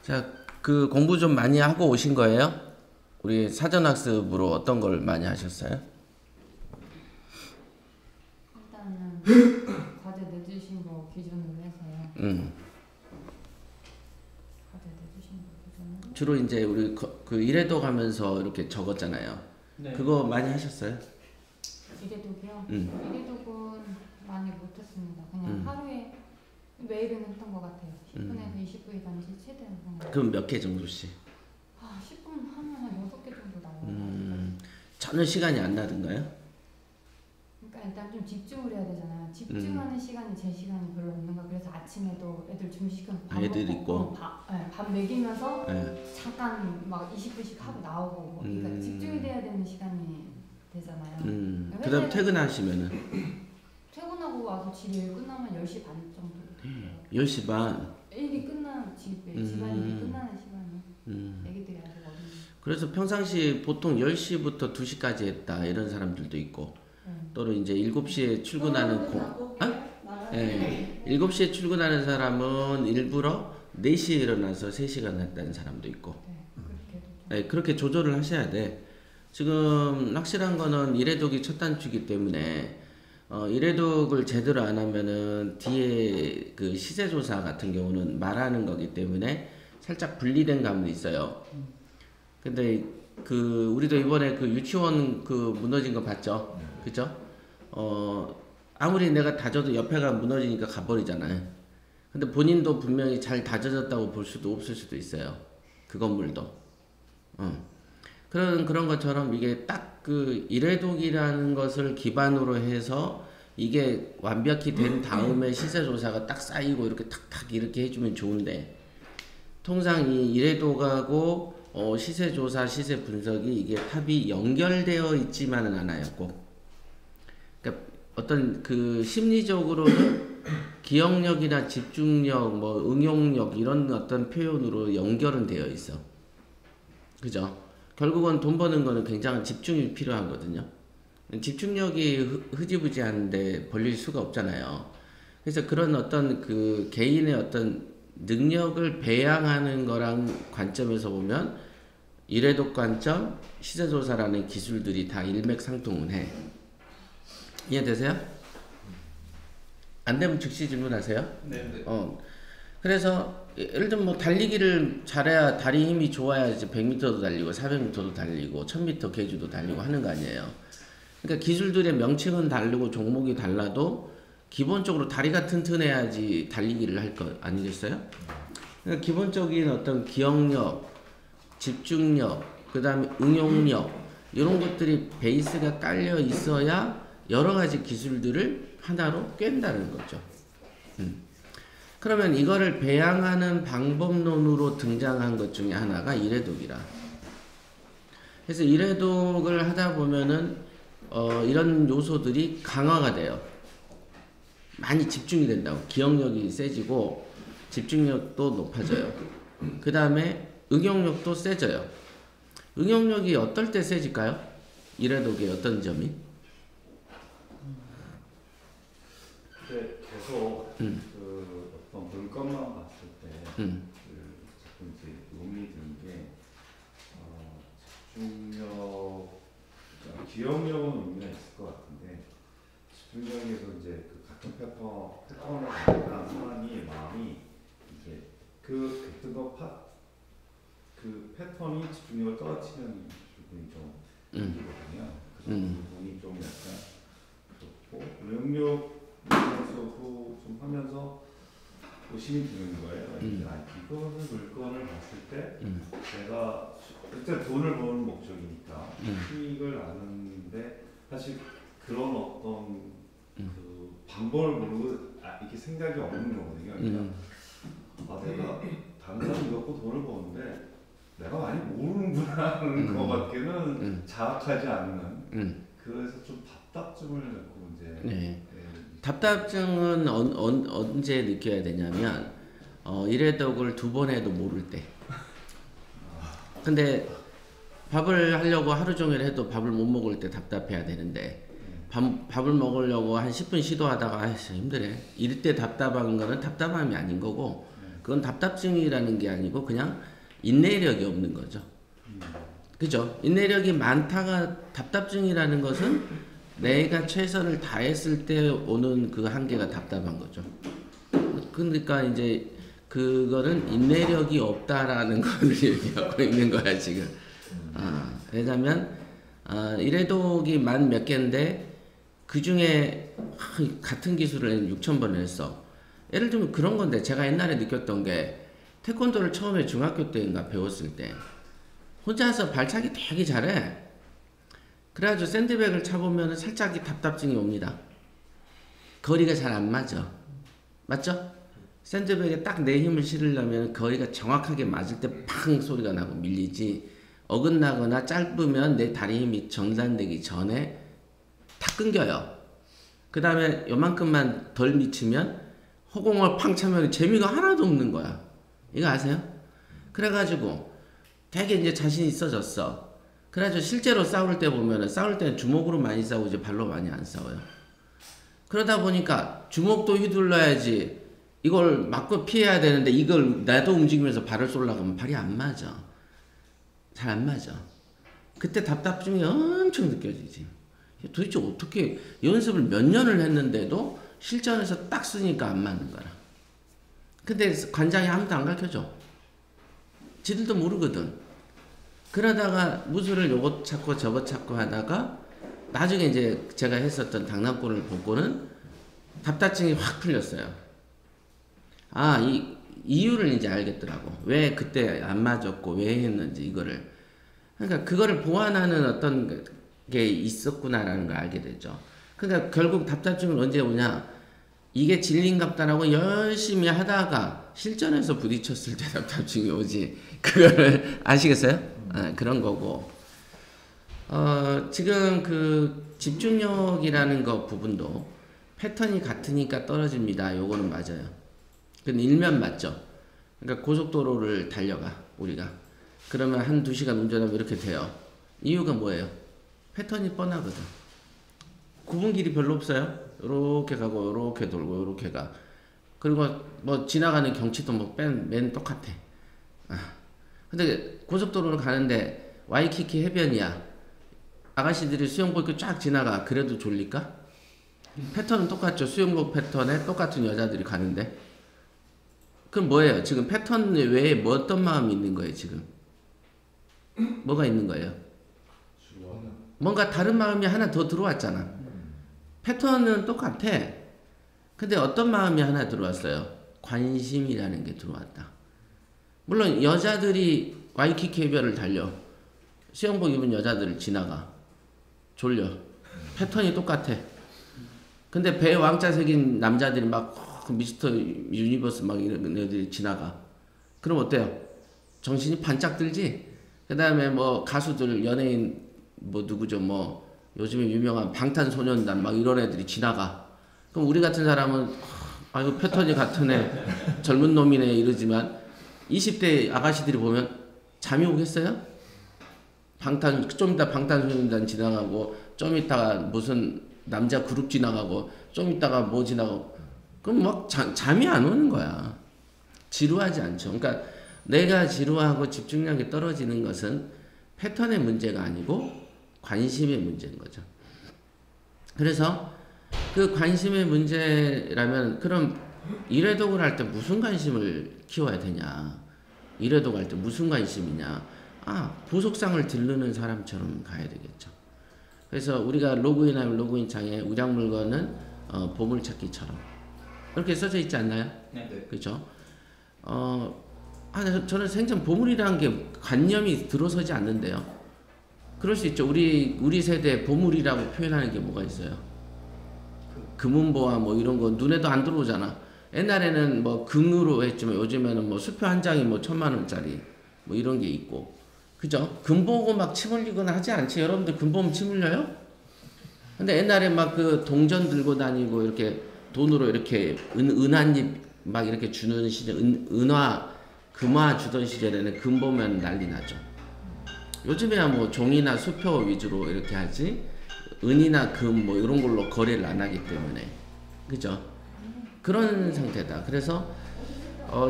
자, 그 공부 좀 많이 하고 오신 거예요? 우리 사전학습으로 어떤 걸 많이 하셨어요? 일단은 과제 내주신 거 기준으로 해서요. 과제 내주신 거 기준으로. 주로 이제 우리 그 일회도 가면서 이렇게 적었잖아요. 네. 그거 많이 하셨어요? 이래독이요? 이래독은 많이 못했습니다. 그냥 하루에 매일은 했던 것 같아요. 10분에서 20분이든지 최대한. 그럼 몇 개 정도씩? 10분 하면 한 6개 정도 나와요. 전혀 시간이 안 나던가요? 그러니까 일단 좀 집중을 해야 되잖아요. 집중하는 시간이 제 시간이 별로 없는가. 그래서 아침에도 애들 준비시켜서 밥 애들 먹고 있고. 밥 먹이면서 네. 잠깐 막 20분씩 하고 나오고 그러니까 집중이 돼야 되는 시간이 되잖아요. 그 다음 퇴근하시면은? 퇴근하고 와서 집일 끝나면 10시 반 정도. 10시 반? 일이 끝나는 집안일이 끝나는 시간이 애기들이 아직 어린이. 그래서 평상시 보통 10시부터 2시까지 했다 이런 사람들도 있고 또는 이제 7시에 출근하는 네. 7시에 출근하는 사람은 일부러 4시에 일어나서 3시간 했다는 사람도 있고 네, 그렇게 조절을 하셔야 돼. 지금 확실한 거는 일회독이 첫 단추이기 때문에 일회독을 제대로 안 하면은 뒤에 그 시세조사 같은 경우는 말하는 거기 때문에 살짝 분리된 감이 있어요. 근데 그 우리도 이번에 그 유치원 그 무너진 거 봤죠? 그죠? 아무리 내가 다져도 옆에가 무너지니까 가버리잖아요. 근데 본인도 분명히 잘 다져졌다고 볼 수도 없을 수도 있어요. 그 건물도. 그런 것처럼 이게 딱 그 일회독이라는 것을 기반으로 해서 이게 완벽히 된 다음에 시세조사가 딱 쌓이고 이렇게 탁탁 이렇게 해주면 좋은데 통상 이 일회독하고 시세조사, 시세 분석이 이게 탑이 연결되어 있지만은 않아요, 꼭. 그러니까 어떤 그 심리적으로는 기억력이나 집중력, 뭐 응용력 이런 어떤 표현으로 연결은 되어 있어. 그죠? 결국은 돈 버는 거는 굉장한 집중이 필요하거든요. 집중력이 흐지부지한데 벌릴 수가 없잖아요. 그래서 그런 어떤 그 개인의 어떤 능력을 배양하는 거랑 관점에서 보면 일회독 관점, 시세조사라는 기술들이 다 일맥상통을 해. 이해되세요? 안 되면 즉시 질문하세요. 네. 그래서 예를 들면 뭐 달리기를 잘해야 다리 힘이 좋아야 이제 100m도 달리고 400m도 달리고 1000m 계주도 달리고 하는 거 아니에요. 그러니까 기술들의 명칭은 다르고 종목이 달라도 기본적으로 다리가 튼튼해야지 달리기를 할 거 아니겠어요? 그러니까 기본적인 어떤 기억력, 집중력, 그 다음에 응용력 이런 것들이 베이스가 깔려 있어야 여러 가지 기술들을 하나로 깬다는 거죠. 그러면 이거를 배양하는 방법론으로 등장한 것 중에 하나가 일회독이라. 그래서 일회독을 하다 보면은 이런 요소들이 강화가 돼요. 많이 집중이 된다고. 기억력이 세지고 집중력도 높아져요. 그 다음에 응용력도 세져요. 응용력이 어떨 때 세질까요? 일회독의 어떤 점이? 근데 계속 그 어떤 물건만 봤을 때 자꾸 이제 의문이 드는 게 집중력, 기억력은 의미가 있을 것 같은데 집중력에서 이제 그 같은 패턴을 갖는 사람이 마음이 이제 그 패턴이 집중력을 떨어뜨리는 부분이 좀 있거든요. 그래서 그 부분이 좀 약간 그렇고 응용력에서도 좀 하면서 의심이 드는 거예요. 이거는 물건을 봤을 때 내가 일단 돈을 버는 목적이니까 수익을 나누는데 사실 그런 어떤 그 방법을 모르고 이렇게 생각이 없는 거거든요. 그러니까 내가 다른 사람이 갖고 돈을 버는데 내가 많이 모르는구나 하는 거밖에는 자학하지 않는 그래서 좀 답답증을 갖고 이제 네. 답답증은 언제 느껴야 되냐면 일회독을 2번 해도 모를 때. 근데 밥을 하려고 하루 종일 해도 밥을 못 먹을 때 답답해야 되는데 밥을 먹으려고 한 10분 시도하다가 힘드네. 이럴 때 답답한 거는 답답함이 아닌 거고 그건 답답증이라는 게 아니고 그냥 인내력이 없는 거죠. 그죠? 인내력이 많다가 답답증이라는 것은 내가 최선을 다했을 때 오는 그 한계가 답답한 거죠. 그러니까 이제 그거는 인내력이 없다라는 걸 얘기하고 있는 거야 지금. 왜냐면 일회독이 만 몇 개인데 그 중에 같은 기술을 6,000번을 했어. 예를 들면 그런 건데 제가 옛날에 느꼈던 게 태권도를 처음에 중학교 때인가 배웠을 때 혼자서 발차기 되게 잘해. 그래가지고 샌드백을 차보면 살짝 답답증이 옵니다. 거리가 잘 안 맞아. 맞죠? 샌드백에 딱 내 힘을 실으려면 거리가 정확하게 맞을 때 팡 소리가 나고 밀리지, 어긋나거나 짧으면 내 다리 힘이 정산되기 전에 탁 끊겨요. 그 다음에 요만큼만 덜 미치면 허공을 팡 차면 재미가 하나도 없는 거야. 이거 아세요? 그래가지고 되게 이제 자신이 있어졌어. 그래가지고 실제로 싸울 때 보면은 싸울 때는 주먹으로 많이 싸우지 발로 많이 안 싸워요. 그러다 보니까 주먹도 휘둘러야지 이걸 맞고 피해야 되는데 이걸 나도 움직이면서 발을 쏠려고 하면 발이 안 맞아. 잘 안 맞아. 그때 답답증이 엄청 느껴지지. 도대체 어떻게 연습을 몇 년을 했는데도 실전에서 딱 쓰니까 안 맞는 거야. 근데 관장이 아무도 안 가르쳐줘. 지들도 모르거든. 그러다가 무술을 요것 찾고 저것 찾고 하다가 나중에 이제 제가 했었던 당나골을 보고는 답답증이 확 풀렸어요. 이 이유를 이제 알겠더라고. 왜 그때 안 맞았고 왜 했는지 이거를. 그러니까 그거를 보완하는 어떤 게 있었구나라는 걸 알게 되죠. 그러니까 결국 답답증은 언제 오냐? 이게 진리인갑다라고 열심히 하다가 실전에서 부딪혔을 때 답답증이 오지. 그거를 아시겠어요? 그런 거고. 지금 그 집중력이라는 거 부분도 패턴이 같으니까 떨어집니다. 요거는 맞아요. 근데 일면 맞죠. 그러니까 고속도로를 달려가 우리가. 그러면 한 2시간 운전하면 이렇게 돼요. 이유가 뭐예요? 패턴이 뻔하거든. 구분길이 별로 없어요. 요렇게 가고 요렇게 돌고 요렇게 가. 그리고 뭐 지나가는 경치도 뭐 맨 똑같아. 근데 고속도로를 가는데 와이키키 해변이야. 아가씨들이 수영복 입고 쫙 지나가. 그래도 졸릴까? 패턴은 똑같죠. 수영복 패턴에 똑같은 여자들이 가는데. 그럼 뭐예요? 지금 패턴 외에 뭐 어떤 마음이 있는 거예요 지금? 뭐가 있는 거예요? 뭔가 다른 마음이 하나 더 들어왔잖아. 패턴은 똑같아. 근데 어떤 마음이 하나 들어왔어요? 관심이라는 게 들어왔다. 물론 여자들이 와이키키 해변을 달려. 수영복 입은 여자들을 지나가. 졸려. 패턴이 똑같아. 근데 배에 왕자 새긴 남자들이 막 미스터 유니버스 막 이런 애들이 지나가. 그럼 어때요? 정신이 반짝 들지? 그 다음에 뭐 가수들, 연예인, 뭐 누구죠? 뭐 요즘에 유명한 방탄소년단 막 이런 애들이 지나가. 그럼 우리 같은 사람은 아이고 패턴이 같은 애, 젊은 놈이네 이러지만 20대 아가씨들이 보면 잠이 오겠어요? 좀 이따 방탄소년단 지나가고 좀 이따가 무슨 남자 그룹 지나가고 좀 이따가 뭐 지나가고 그럼 막 잠이 안 오는 거야. 지루하지 않죠. 그러니까 내가 지루하고 집중력이 떨어지는 것은 패턴의 문제가 아니고 관심의 문제인 거죠. 그래서 그 관심의 문제라면 그럼 일회독을 할 때 무슨 관심을 키워야 되냐? 일회독 할 때 무슨 관심이냐? 보석상을 들르는 사람처럼 가야 되겠죠. 그래서 우리가 로그인하면 로그인 창에 우량 물건은 보물찾기처럼 이렇게 써져 있지 않나요? 네. 그렇죠? 저는 생전 보물이라는 게 관념이 들어서지 않는데요. 그럴 수 있죠. 우리 세대 보물이라고 표현하는 게 뭐가 있어요? 금은보화 뭐 이런 거 눈에도 안 들어오잖아. 옛날에는 뭐 금으로 했지만 요즘에는 뭐 수표 한 장이 뭐 1,000,000원짜리 뭐 이런 게 있고. 그죠? 금 보고 막 침 흘리거나 하지 않지? 여러분들 금 보면 침 흘려요? 근데 옛날에 막 그 동전 들고 다니고 이렇게 돈으로 이렇게 은한잎 막 이렇게 주는 시절, 금화 주던 시절에는 금 보면 난리 나죠. 요즘에야 뭐 종이나 수표 위주로 이렇게 하지, 은이나 금 뭐 이런 걸로 거래를 안 하기 때문에. 그죠? 그런 상태다. 그래서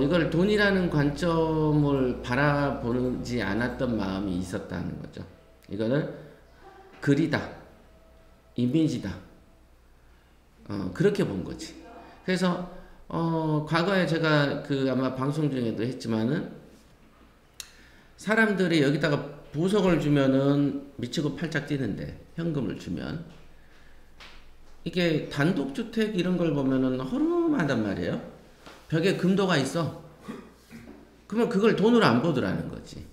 이걸 돈이라는 관점을 바라보지 않았던 마음이 있었다는 거죠. 이거는 글이다, 이미지다, 그렇게 본 거지. 그래서 과거에 제가 아마 방송 중에도 했지만은 사람들이 여기다가 보석을 주면은 미치고 팔짝 뛰는데 현금을 주면 이게 단독주택 이런 걸 보면은 허름하단 말이에요. 벽에 금도가 있어. 그러면 그걸 돈으로 안 보더라는 거지.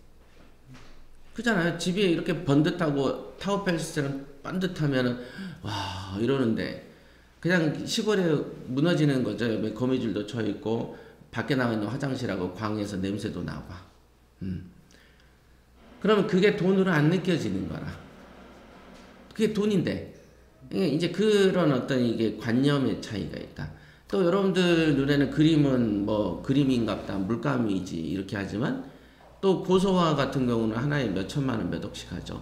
그잖아요. 집이 이렇게 번듯하고 타워팰리스처럼 번듯하면은 와 이러는데 그냥 시골에 무너지는 거죠. 거미줄도 쳐 있고 밖에 나와 있는 화장실하고 광에서 냄새도 나고. 그러면 그게 돈으로 안 느껴지는 거라. 그게 돈인데 이제 그런 어떤 이게 관념의 차이가 있다. 또 여러분들 눈에는 그림은 뭐 그림인갑다, 물감이지 이렇게 하지만 또 고소화 같은 경우는 하나에 몇 천만 원 몇 억씩 하죠.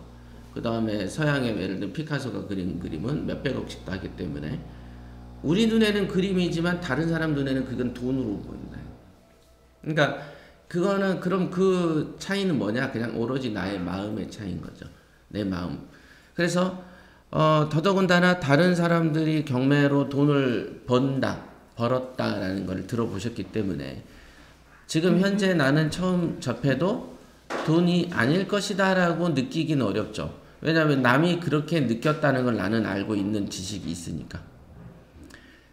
그 다음에 서양의 예를 들면 피카소가 그린 그림은 몇백억씩도 하기 때문에 우리 눈에는 그림이지만 다른 사람 눈에는 그건 돈으로 보인다. 그러니까 그거는 그럼 그 차이는 뭐냐? 그냥 오로지 나의 마음의 차이인 거죠. 내 마음. 그래서 더더군다나 다른 사람들이 경매로 돈을 벌었다라는 걸 들어보셨기 때문에 지금 현재 나는 처음 접해도 돈이 아닐 것이다 라고 느끼긴 어렵죠. 왜냐하면 남이 그렇게 느꼈다는 걸 나는 알고 있는 지식이 있으니까.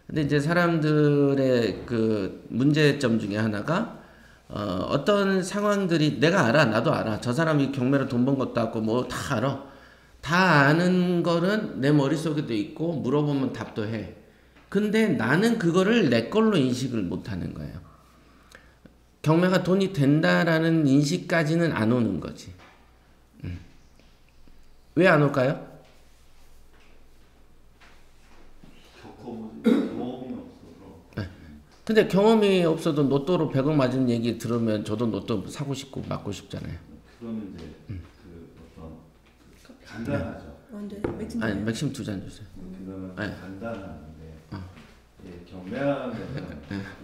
근데 이제 사람들의 그 문제점 중에 하나가 어떤 상황들이 내가 알아. 나도 알아. 저 사람이 경매로 돈 번 것도 없고 뭐 다 알아. 다 아는 거는 내 머릿속에도 있고 물어보면 답도 해. 근데 나는 그거를 내 걸로 인식을 못 하는 거예요. 경매가 돈이 된다라는 인식까지는 안 오는 거지. 왜 안 올까요? 경험이 없어서. 네. 근데 경험이 없어도 로또로 100억 맞은 얘기 들으면 저도 로또 사고 싶고 맞고 싶잖아요. 그러면 이제 그 어떤 간단하죠. 맥심 아니 맥심 2잔 주세요. 그거는 네. 간단한데 경매하면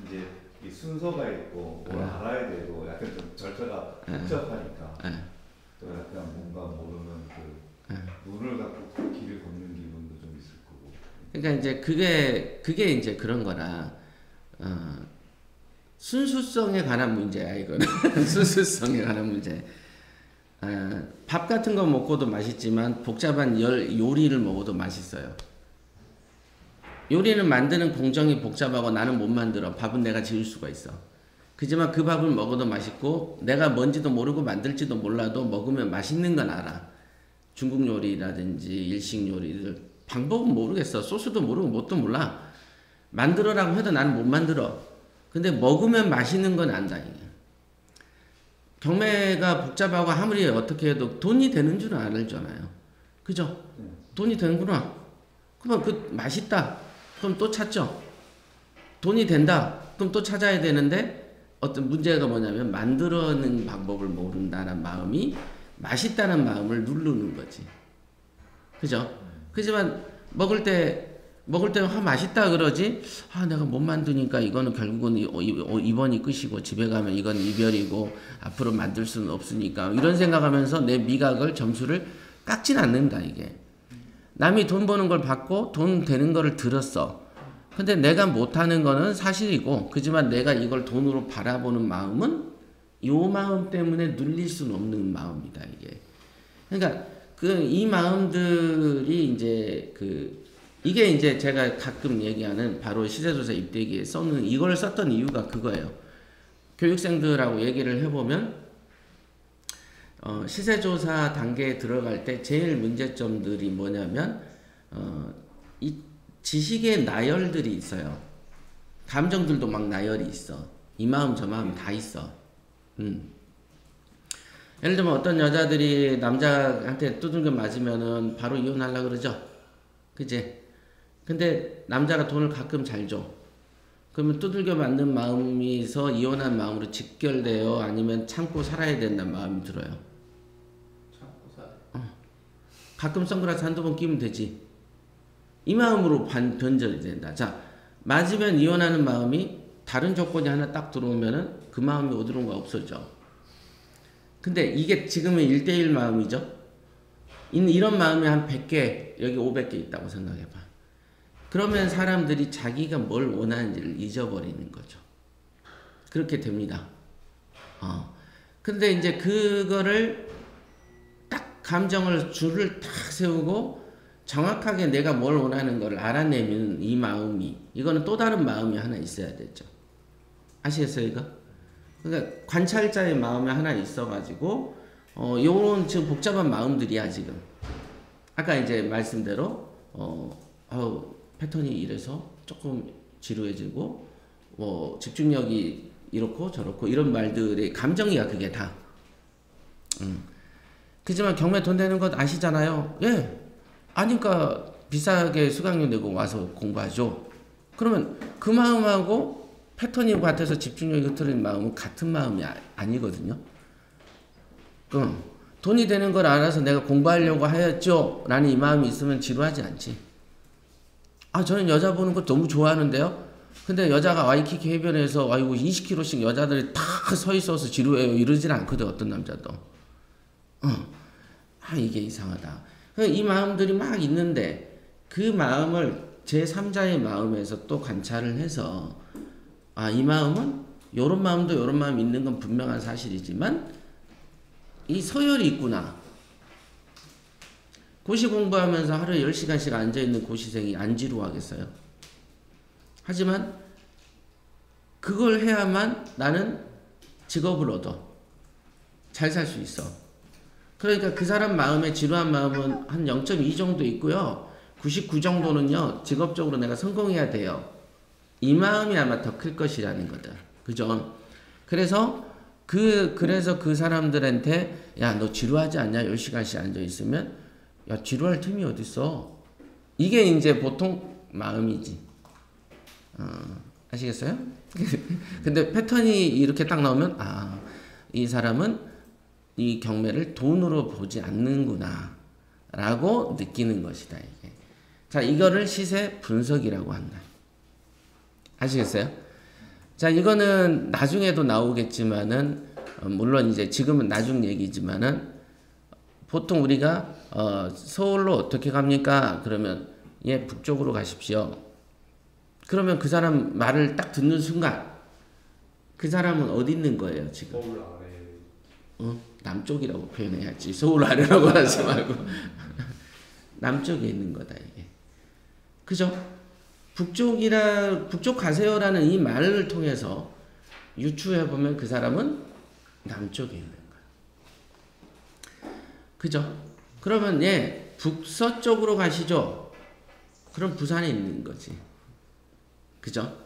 이제 이 순서가 있고 뭘 알아야 되고 약간 좀 절차가 복잡하니까 또 약간 뭔가 모르는 그 눈을 갖고 길을 걷는 기분도 좀 있을 거고. 그러니까 이제 그게 이제 그런 거라 순수성에 관한 문제야 이거는. 순수성에 관한 문제. 밥 같은 거 먹고도 맛있지만 복잡한 요리를 먹어도 맛있어요. 요리는 만드는 공정이 복잡하고 나는 못 만들어. 밥은 내가 지을 수가 있어. 그지만 그 밥을 먹어도 맛있고 내가 뭔지도 모르고 만들지도 몰라도 먹으면 맛있는 건 알아. 중국 요리라든지 일식 요리들 방법은 모르겠어. 소스도 모르고 뭣도 몰라. 만들어라고 해도 나는 못 만들어. 근데 먹으면 맛있는 건 안다 이게. 경매가 복잡하고 아무리 어떻게 해도 돈이 되는 줄은 알잖아요. 그죠? 돈이 되는구나. 그러면 그 맛있다. 그럼 또 찾죠. 돈이 된다. 그럼 또 찾아야 되는데 어떤 문제가 뭐냐면 만들어내는 방법을 모른다는 마음이 맛있다는 마음을 누르는 거지. 그죠? 그지만 먹을 때 맛있다 그러지. 내가 못 만드니까 이거는 결국은 이번이 끝이고 집에 가면 이건 이별이고 앞으로 만들 수는 없으니까 이런 생각하면서 내 미각을 점수를 깎진 않는다 이게. 남이 돈 버는 걸 받고 돈 되는 거를 들었어. 근데 내가 못하는 거는 사실이고 그지만 내가 이걸 돈으로 바라보는 마음은 요 마음 때문에 눌릴 수는 없는 마음이다 이게. 그러니까 이 마음들이 이제 이게 이제 제가 가끔 얘기하는 바로 시세조사 입대기에 써는 이걸 썼던 이유가 그거예요. 교육생들하고 얘기를 해보면 시세조사 단계에 들어갈 때 제일 문제점들이 뭐냐면 이 지식의 나열들이 있어요. 감정들도 막 나열이 있어. 이 마음 저 마음 다 있어. 예를 들면 어떤 여자들이 남자한테 두들겨 맞으면은 바로 이혼하려고 그러죠. 그치? 근데 남자가 돈을 가끔 잘 줘. 그러면 두들겨 맞는 마음에서 이혼한 마음으로 직결돼요? 아니면 참고 살아야 된다는 마음이 들어요? 참고 살아요. 가끔 선글라스 한두 번 끼면 되지. 이 마음으로 변절이 된다. 자, 맞으면 이혼하는 마음이 다른 조건이 하나 딱 들어오면은 그 마음이 어디론가 없어져. 근데 이게 지금은 1대1 마음이죠. 이런 마음이 한 100개, 여기 500개 있다고 생각해봐. 그러면 사람들이 자기가 뭘 원하는지를 잊어버리는 거죠. 그렇게 됩니다. 근데 이제 그거를 딱 감정을 줄을 딱 세우고 정확하게 내가 뭘 원하는 걸 알아내면 이 마음이, 이거는 또 다른 마음이 하나 있어야 되죠. 아시겠어요, 이거? 그러니까 관찰자의 마음이 하나 있어가지고, 요런 지금 복잡한 마음들이야, 지금. 아까 이제 말씀대로, 패턴이 이래서 조금 지루해지고, 집중력이 이렇고 저렇고, 이런 말들의 감정이야, 그게 다. 그지만 경매 돈 내는 것 아시잖아요. 예. 아니까 비싸게 수강료 내고 와서 공부하죠. 그러면 그 마음하고 패턴이 같아서 집중력이 흐트러진 마음은 같은 마음이 아니거든요. 돈이 되는 걸 알아서 내가 공부하려고 하였죠 라는 이 마음이 있으면 지루하지 않지. 저는 여자 보는 거 너무 좋아하는데요. 근데 여자가 와이키키 해변에서 아이고 20km씩 여자들이 다 서 있어서 지루해요 이러진 않거든, 어떤 남자도. 이게 이상하다. 이 마음들이 막 있는데 그 마음을 제3자의 마음에서 또 관찰을 해서 이 마음은 요런 마음도 요런 마음이 있는 건 분명한 사실이지만 이 서열이 있구나. 고시 공부하면서 하루에 10시간씩 앉아있는 고시생이 안 지루하겠어요? 하지만 그걸 해야만 나는 직업을 얻어. 잘 살 수 있어. 그러니까 그 사람 마음에 지루한 마음은 한 0.2 정도 있고요. 99 정도는요. 직업적으로 내가 성공해야 돼요. 이 마음이 아마 더 클 것이라는 거다. 그죠? 그래서 그 사람들한테 야, 너 지루하지 않냐? 10시간씩 앉아있으면 야, 지루할 틈이 어딨어? 이게 이제 보통 마음이지. 아시겠어요? 근데 패턴이 이렇게 딱 나오면 이 사람은 이 경매를 돈으로 보지 않는구나 라고 느끼는 것이다, 이게. 자, 이거를 시세 분석이라고 한다. 아시겠어요? 자, 이거는 나중에도 나오겠지만은, 물론 이제 지금은 나중 얘기지만은, 보통 우리가, 서울로 어떻게 갑니까? 그러면, 예, 북쪽으로 가십시오. 그러면 그 사람 말을 딱 듣는 순간, 그 사람은 어디 있는 거예요, 지금? 서울 아래. 남쪽이라고 표현해야지. 서울 아래라고 하지 말고. 남쪽에 있는 거다, 이게. 그죠? 북쪽 가세요라는 이 말을 통해서 유추해보면 그 사람은 남쪽에 있는 거야. 그죠? 그러면, 예, 북서쪽으로 가시죠? 그럼 부산에 있는 거지. 그죠?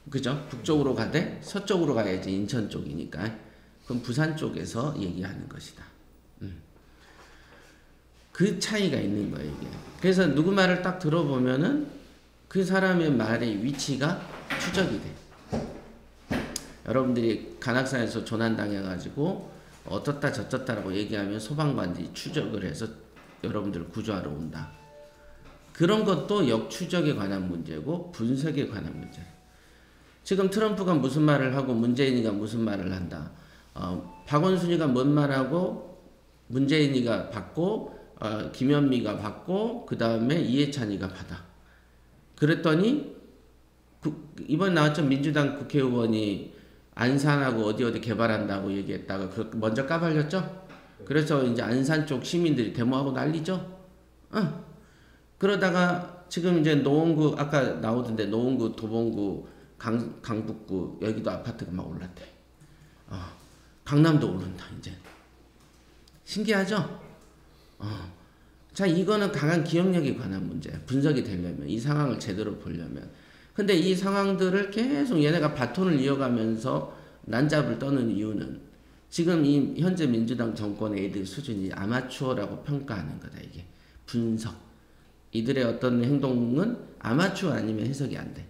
그죠? 북쪽으로 가되 서쪽으로 가야지, 인천 쪽이니까. 그럼 부산 쪽에서 얘기하는 것이다. 그 차이가 있는 거예요, 이게. 그래서 누구 말을 딱 들어보면은 그 사람의 말의 위치가 추적이 돼. 여러분들이 간악산에서 조난당해가지고 어떻다 저떻다라고 얘기하면 소방관들이 추적을 해서 여러분들을 구조하러 온다. 그런 것도 역추적에 관한 문제고 분석에 관한 문제예요. 지금 트럼프가 무슨 말을 하고 문재인이가 무슨 말을 한다. 박원순이가 뭔 말하고 문재인이가 받고 김현미가 받고 그 다음에 이해찬이가 받아. 그랬더니 이번 나왔죠. 민주당 국회의원이 안산하고 어디 개발한다고 얘기했다가 먼저 까발렸죠. 그래서 이제 안산 쪽 시민들이 데모하고 난리죠. 그러다가 지금 이제 노원구 아까 나오던데 노원구 도봉구 강북구 여기도 아파트가 막 올랐대. 강남도 오른다 이제. 신기하죠? 자, 이거는 강한 기억력에 관한 문제야. 분석이 되려면 이 상황을 제대로 보려면. 근데 이 상황들을 계속 얘네가 바톤을 이어가면서 난잡을 떠는 이유는 지금 이 현재 민주당 정권의 애들 수준이 아마추어라고 평가하는 거다, 이게. 분석. 이들의 어떤 행동은 아마추어 아니면 해석이 안 돼.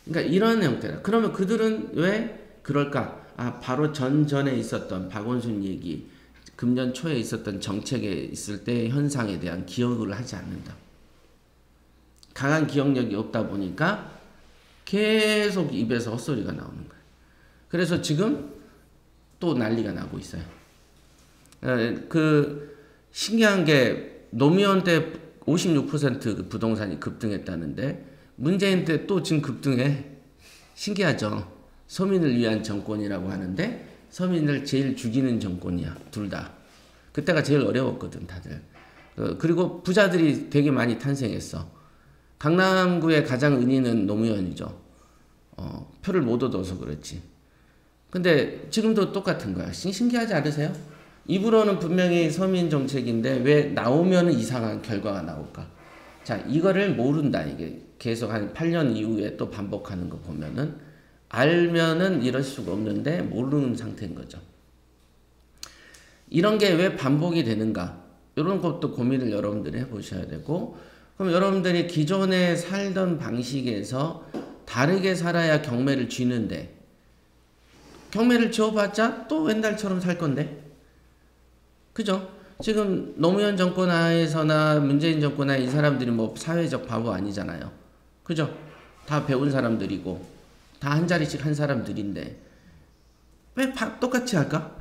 그러니까 이런 형태다. 그러면 그들은 왜 그럴까? 바로 전에 있었던 박원순 얘기, 금년 초에 있었던 정책에 있을 때 현상에 대한 기억을 하지 않는다. 강한 기억력이 없다 보니까 계속 입에서 헛소리가 나오는 거예요. 그래서 지금 또 난리가 나고 있어요. 그 신기한 게 노무현 때 56% 부동산이 급등했다는데 문재인 때 또 지금 급등해. 신기하죠. 서민을 위한 정권이라고 하는데 서민을 제일 죽이는 정권이야. 둘 다. 그때가 제일 어려웠거든 다들. 그리고 부자들이 되게 많이 탄생했어. 강남구의 가장 은인은 노무현이죠. 표를 못 얻어서 그렇지. 근데 지금도 똑같은 거야. 신기하지 않으세요? 입으로는 분명히 서민 정책인데 왜 나오면 이상한 결과가 나올까? 자, 이거를 모른다. 이게 계속 한 8년 이후에 또 반복하는 거 보면은 알면은 이럴 수가 없는데 모르는 상태인 거죠. 이런 게 왜 반복이 되는가? 이런 것도 고민을 여러분들이 해보셔야 되고, 그럼 여러분들이 기존에 살던 방식에서 다르게 살아야 경매를 쥐는데, 경매를 지어봤자 또 옛날처럼 살 건데, 그죠? 지금 노무현 정권 하에서나 문재인 정권 하에 이 사람들이 뭐 사회적 바보 아니잖아요. 그죠? 다 배운 사람들이고, 다 한 자리씩 한 사람들인데, 왜 똑같이 할까?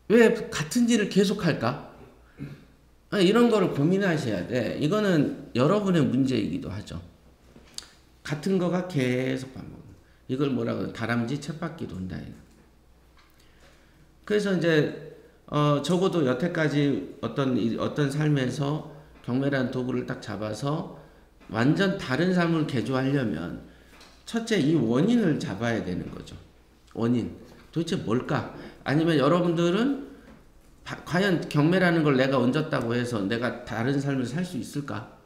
왜 같은 일을 계속 할까? 이런 거를 고민하셔야 돼. 이거는 여러분의 문제이기도 하죠. 같은 거가 계속 반복. 이걸 뭐라고 해요? 다람쥐 쳇바퀴 돈다. 그래서 이제 적어도 여태까지 어떤 삶에서 경매라는 도구를 딱 잡아서 완전 다른 삶을 개조하려면 첫째 이 원인을 잡아야 되는 거죠. 원인. 도대체 뭘까? 아니면 여러분들은 과연 경매라는 걸 내가 얹었다고 해서 내가 다른 삶을 살 수 있을까?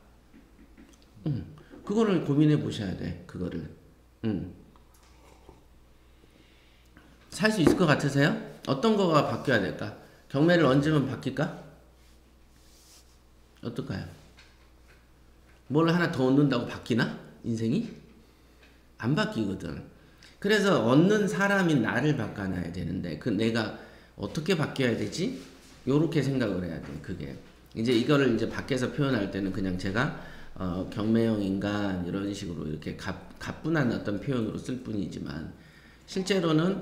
그거를 고민해 보셔야 돼. 그거를. 살 수 있을 것 같으세요? 어떤 거가 바뀌어야 될까? 경매를 얹으면 바뀔까? 어떨까요? 뭘 하나 더 얻는다고 바뀌나? 인생이? 안 바뀌거든. 그래서 얻는 사람인 나를 바꿔놔야 되는데 내가 어떻게 바뀌어야 되지? 요렇게 생각을 해야 돼. 그게 이제 이거를 이제 밖에서 표현할 때는 그냥 제가 경매형 인간 이런 식으로 이렇게 가뿐한 어떤 표현으로 쓸 뿐이지만 실제로는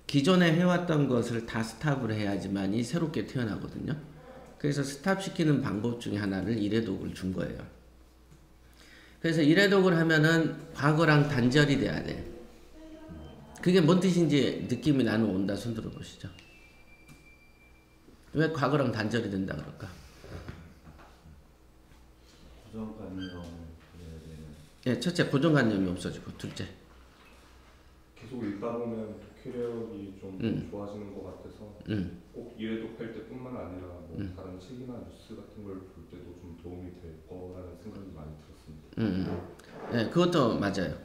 기존에 해왔던 것을 다 스탑을 해야지만이 새롭게 태어나거든요. 그래서 스탑시키는 방법 중에 하나를 일회독을 준 거예요. 그래서 일회독을 하면은 과거랑 단절이 돼야 돼. 그게 뭔 뜻인지 느낌이 나는 온다. 손 들어보시죠. 왜 과거랑 단절이 된다 그럴까? 고정관념을 그려야 되는. 예, 첫째 고정관념이 없어지고, 둘째 계속 읽다 보면 독해력이 좀 좋아지는 것 같아서 꼭 일회독 할 때뿐만 아니라 뭐 다른 책이나 뉴스 같은 걸 볼 때도 좀 도움이 될 거라는 생각이 많이 들었습니다. 예, 그것도 맞아요.